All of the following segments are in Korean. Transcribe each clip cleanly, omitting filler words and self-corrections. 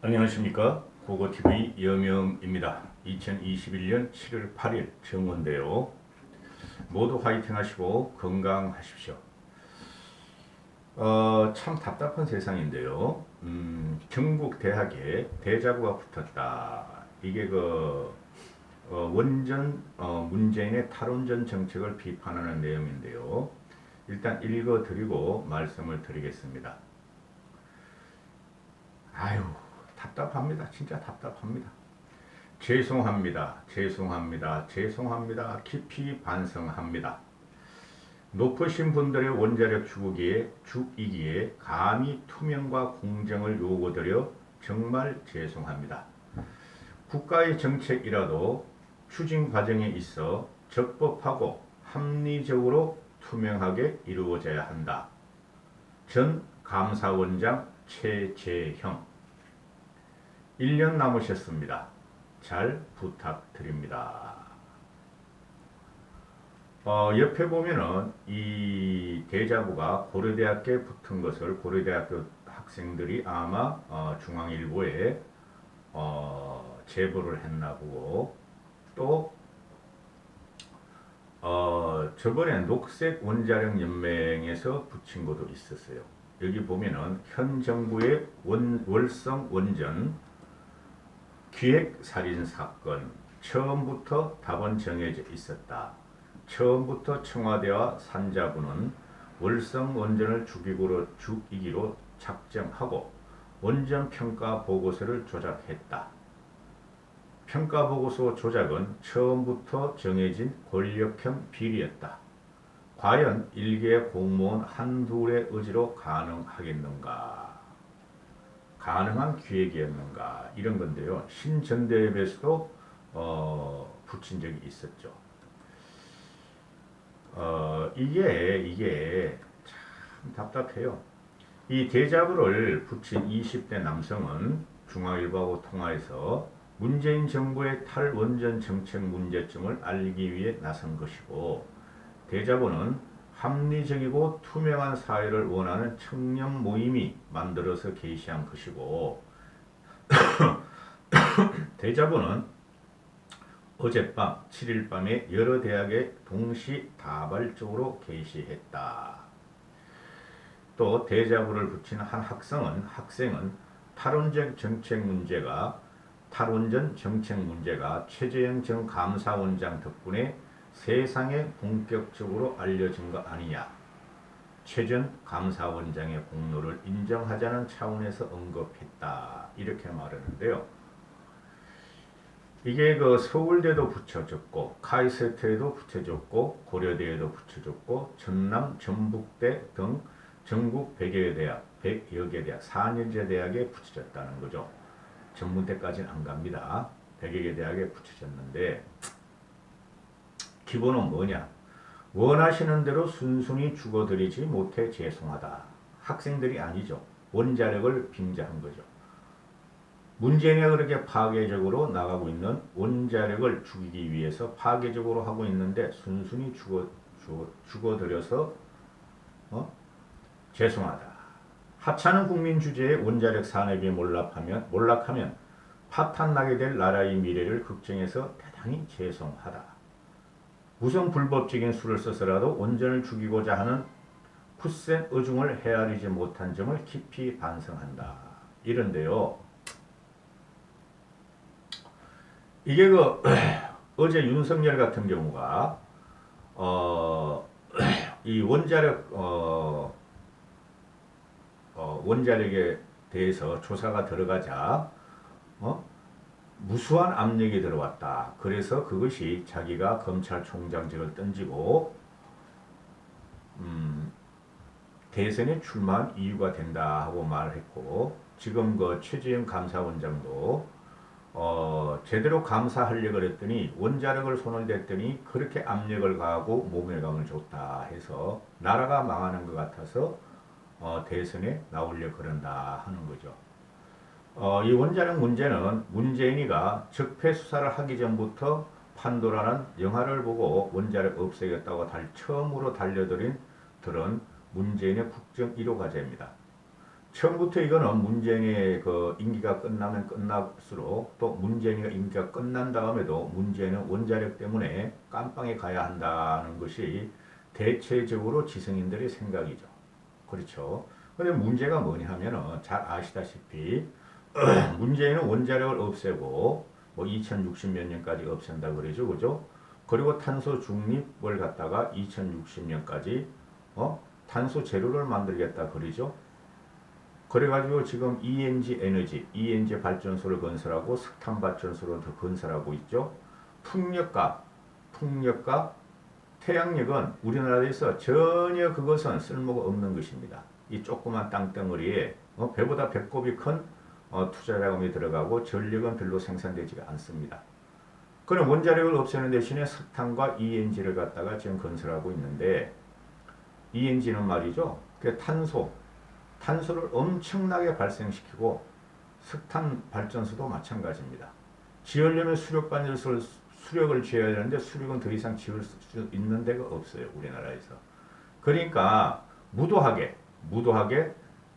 안녕하십니까. 고고TV 여명입니다. 2021년 7월 8일 정오인데요. 모두 화이팅 하시고 건강하십시오. 참 답답한 세상인데요. 경북 대학에 대자보가 붙었다. 이게 문재인의 탈원전 정책을 비판하는 내용인데요. 일단 읽어드리고 말씀을 드리겠습니다. 아유, 답답합니다. 진짜 답답합니다. 죄송합니다. 깊이 반성합니다. 높으신 분들의 원자력 주기에 감히 투명과 공정을 요구드려 정말 죄송합니다. 국가의 정책이라도 추진 과정에 있어 적법하고 합리적으로 투명하게 이루어져야 한다. 전 감사원장 최재형 1년 남으셨습니다. 잘 부탁드립니다. 옆에 보면은 이 대자보가 고려대학교에 붙은 것을 고려대학교 학생들이 아마 중앙일보에 제보를 했나 보고 또 저번에 녹색 원자력 연맹에서 붙인 것도 있었어요. 여기 보면은 현 정부의 월성 원전 기획살인 사건 처음부터 답은 정해져 있었다. 처음부터 청와대와 산자부는 월성 원전을 죽이기로 작정하고 원전 평가 보고서를 조작했다. 평가 보고서 조작은 처음부터 정해진 권력형 비리였다. 과연 일개의 공무원 한둘의 의지로 가능하겠는가? 가능한 기획이었는가? 이런 건데요. 신전대협에서도 붙인 적이 있었죠. 이게 참 답답해요. 이 대자보를 붙인 20대 남성은 중앙일보하고 통화해서 문재인 정부의 탈원전 정책 문제점을 알기 위해 나선 것이고, 대자보는 합리적이고 투명한 사회를 원하는 청년 모임이 만들어서 게시한 것이고, 대자보는 어젯밤 7일 밤에 여러 대학에 동시다발적으로 게시했다. 또 대자보를 붙인 한 학생은 탈원전 정책 문제가 최재형 전 감사원장 덕분에 세상에 본격적으로 알려진 거 아니냐. 최 전 감사원장의 공로를 인정하자는 차원에서 언급했다. 이렇게 말하는데요. 이게 서울대도 붙여줬고 카이스트에도 붙여줬고 고려대에도 붙여줬고 전남 전북대 등 전국 100여 개 대학 4년제 대학에 붙여졌다는 거죠. 전문대까지는 안 갑니다. 100여 개 대학에 붙여졌는데 기본은 뭐냐? 원하시는 대로 순순히 죽어드리지 못해 죄송하다. 학생들이 아니죠. 원자력을 빙자한 거죠. 문재인이 그렇게 파괴적으로 나가고 있는 원자력을 죽이기 위해서 파괴적으로 하고 있는데 순순히 죽어드려서 죄송하다. 하찮은 국민 주제에 원자력 산업이 몰락하면 파탄나게 될 나라의 미래를 걱정해서 대단히 죄송하다. 무슨 불법적인 수를 써서라도 원전을 죽이고자 하는 굳센 의중을 헤아리지 못한 점을 깊이 반성한다. 이런데요. 이게 어제 윤석열 같은 경우가 이 원자력에 대해서 조사가 들어가자 무수한 압력이 들어왔다. 그래서 그것이 자기가 검찰총장직을 던지고 대선에 출마한 이유가 된다 하고 말했고, 지금 최재형 감사원장도 제대로 감사하려고 했더니 원자력을 손을 댔더니 그렇게 압력을 가하고 모멸감을 줬다 해서 나라가 망하는 것 같아서 대선에 나오려고 그런다 하는 거죠. 이 원자력 문제는 문재인이가 적폐 수사를 하기 전부터 판도라는 영화를 보고 원자력 없애겠다고 처음으로 들은 문재인의 국정 1호 과제입니다. 처음부터 이거는 문재인의 그 임기가 끝나면 끝날수록 또 문재인의 임기가 끝난 다음에도 문재인은 원자력 때문에 깜빵에 가야 한다는 것이 대체적으로 지성인들의 생각이죠. 그렇죠. 근데 문제가 뭐냐 하면은 잘 아시다시피 문재인은 원자력을 없애고 뭐 2060 몇 년까지 없앤다 그러죠. 그죠? 그리고 탄소 중립을 갖다가 2060년까지 탄소 제로를 만들겠다 그러죠. 그래가지고 지금 ENG 에너지, ENG 발전소를 건설하고 석탄 발전소를 더 건설하고 있죠. 풍력과 태양력은 우리나라에서 전혀 그것은 쓸모가 없는 것입니다. 이 조그만 땅덩어리에 배보다 배꼽이 큰 투자 자금이 들어가고 전력은 별로 생산되지가 않습니다. 그럼 원자력을 없애는 대신에 석탄과 ENG를 갖다가 지금 건설하고 있는데 ENG는 말이죠. 그 탄소를 엄청나게 발생시키고 석탄 발전소도 마찬가지입니다. 지으려면 수력을 지어야 되는데 수력은 더 이상 지을 수 있는 데가 없어요. 우리나라에서. 그러니까 무도하게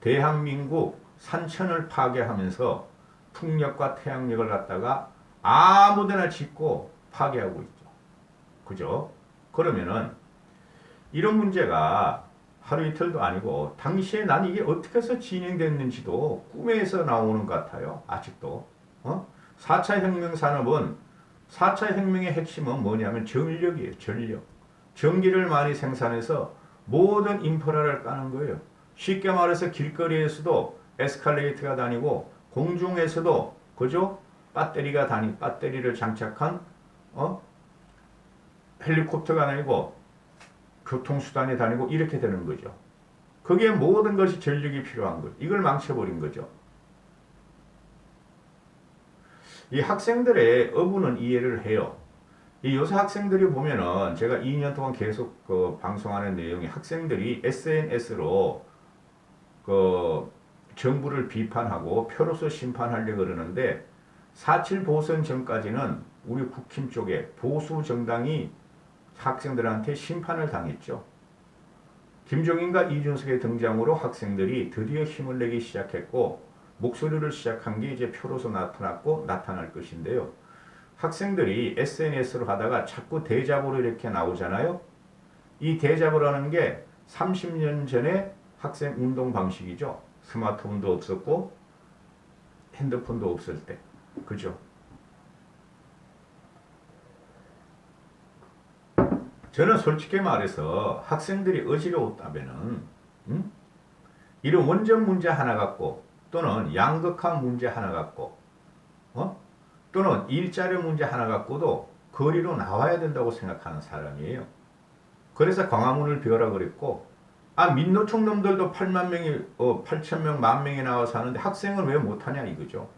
대한민국 산천을 파괴하면서 풍력과 태양력을 갖다가 아무데나 짓고 파괴하고 있죠. 그죠? 그러면은 이런 문제가 하루 이틀도 아니고 당시에 난 이게 어떻게 해서 진행됐는지도 꿈에서 나오는 것 같아요. 아직도. 4차 혁명 산업은 4차 혁명의 핵심은 뭐냐면 전력이에요. 전력. 전기를 많이 생산해서 모든 인프라를 까는 거예요. 쉽게 말해서 길거리에서도 에스컬레이터가 다니고 공중에서도 그죠? 배터리를 장착한 헬리콥터가 다니고 교통수단이 다니고 이렇게 되는 거죠. 그게 모든 것이 전력이 필요한 거예요. 이걸 망쳐버린 거죠. 이 학생들의 어부는 이해를 해요. 이 요새 학생들이 보면은 제가 2년 동안 계속 그 방송하는 내용이 학생들이 SNS로 그 정부를 비판하고 표로서 심판하려고 그러는데 4.7 보선 전까지는 우리 국힘 쪽에 보수 정당이 학생들한테 심판을 당했죠. 김종인과 이준석의 등장으로 학생들이 드디어 힘을 내기 시작했고 목소리를 시작한 게 이제 표로서 나타났고 나타날 것인데요. 학생들이 SNS로 하다가 자꾸 대잡으로 이렇게 나오잖아요. 이 대잡으라는 게 30년 전에 학생 운동 방식이죠. 스마트폰도 없었고 핸드폰도 없을 때. 그죠? 저는 솔직히 말해서 학생들이 어지러웠다면은 이런 원전 문제 하나 갖고 또는 양극화 문제 하나 갖고 또는 일자리 문제 하나 갖고도 거리로 나와야 된다고 생각하는 사람이에요. 그래서 광화문을 비워라 그랬고 민노총 놈들도 8만 명이 8천 명, 1만 명이 나와서 하는데 학생은 왜 못하냐 이거죠.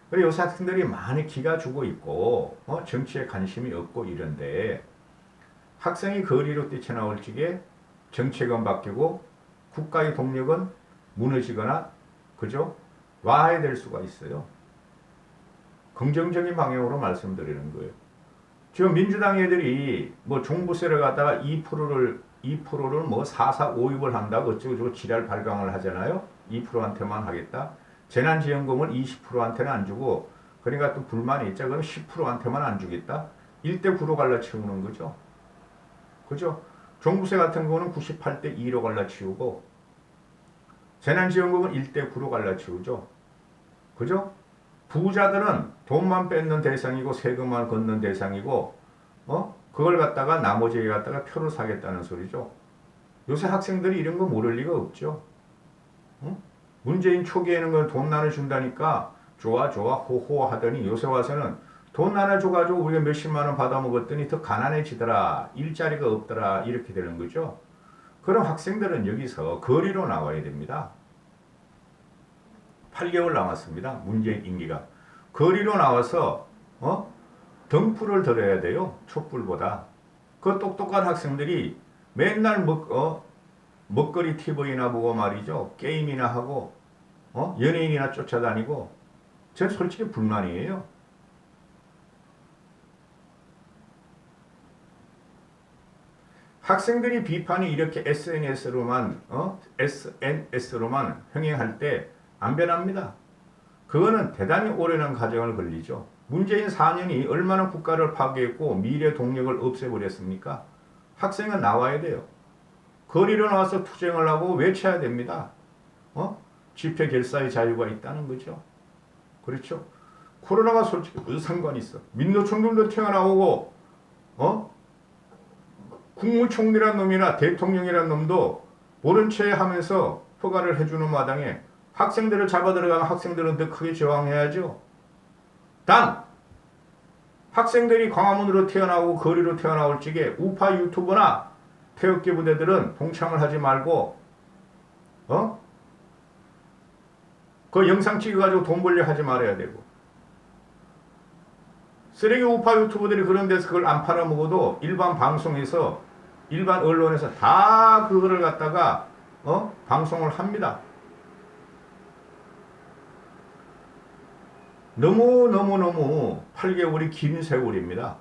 그리고 요새 학생들이 많이 기가 죽어 있고 정치에 관심이 없고 이런데 학생이 거리로 뛰쳐나올 적에 정책은 바뀌고 국가의 동력은 무너지거나 그죠? 와야 될 수가 있어요. 긍정적인 방향으로 말씀드리는 거예요. 지금 민주당 애들이 뭐 종부세를 갖다가 2%를 뭐 4.4.5입을 한다고 어쩌고저쩌고 지랄 발광을 하잖아요. 2%한테만 하겠다. 재난지원금을 20%한테는 안 주고 그러니까 또 불만이 있죠. 그럼 10%한테만 안 주겠다. 1대 9로 갈라치우는 거죠. 그죠? 종부세 같은 거는 98대 2로 갈라치우고 재난지원금은 1대 9로 갈라치우죠. 그죠? 부자들은 돈만 뺏는 대상이고 세금만 걷는 대상이고 그걸 갖다가 나머지에 갖다가 표를 사겠다는 소리죠. 요새 학생들이 이런 거 모를 리가 없죠. 문재인 초기에는 건 돈 나눠준다니까 좋아 호호 하더니 요새 와서는 돈 나눠줘가지고 우리가 몇십만 원 받아먹었더니 더 가난해지더라. 일자리가 없더라. 이렇게 되는 거죠. 그럼 학생들은 여기서 거리로 나와야 됩니다. 8개월 남았습니다. 문재인 임기가. 거리로 나와서 등불을 들어야 돼요. 촛불보다. 그 똑똑한 학생들이 맨날 먹거리 TV나 보고 말이죠. 게임이나 하고 연예인이나 쫓아다니고 저는 솔직히 불만이에요. 학생들이 비판이 이렇게 SNS로만 흥행할 때 안 변합니다. 그거는 대단히 오랜 과정을 걸리죠. 문재인 4년이 얼마나 국가를 파괴했고 미래 동력을 없애버렸습니까? 학생은 나와야 돼요. 거리로 나와서 투쟁을 하고 외쳐야 됩니다. 집회 결사의 자유가 있다는 거죠. 그렇죠? 코로나가 솔직히 무슨 상관이 있어? 민노총들도 튀어나오고 국무총리란 놈이나 대통령이란 놈도 모른 채 하면서 허가를 해주는 마당에 학생들을 잡아 들어가면 학생들은 더 크게 저항해야죠. 단 학생들이 광화문으로 튀어나오고 거리로 튀어나올 적에 우파 유튜버나 태극기 부대들은 동참을 하지 말고 그 영상 찍어가지고 돈 벌려 하지 말아야 되고, 쓰레기 우파 유튜버들이 그런 데서 그걸 안 팔아먹어도 일반 방송에서 일반 언론에서 다 그거를 갖다가 방송을 합니다. 너무 8개월이 긴 세월입니다.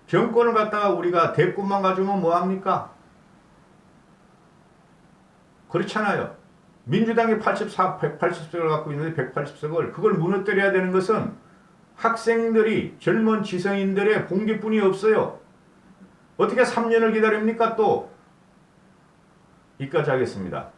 정권을 갖다가 우리가 대권만 가지면 뭐합니까? 그렇잖아요. 민주당이 180석을 갖고 있는데 180석을 그걸 무너뜨려야 되는 것은 학생들이 젊은 지성인들의 봉기뿐이 없어요. 어떻게 3년을 기다립니까 또? 여기까지 하겠습니다.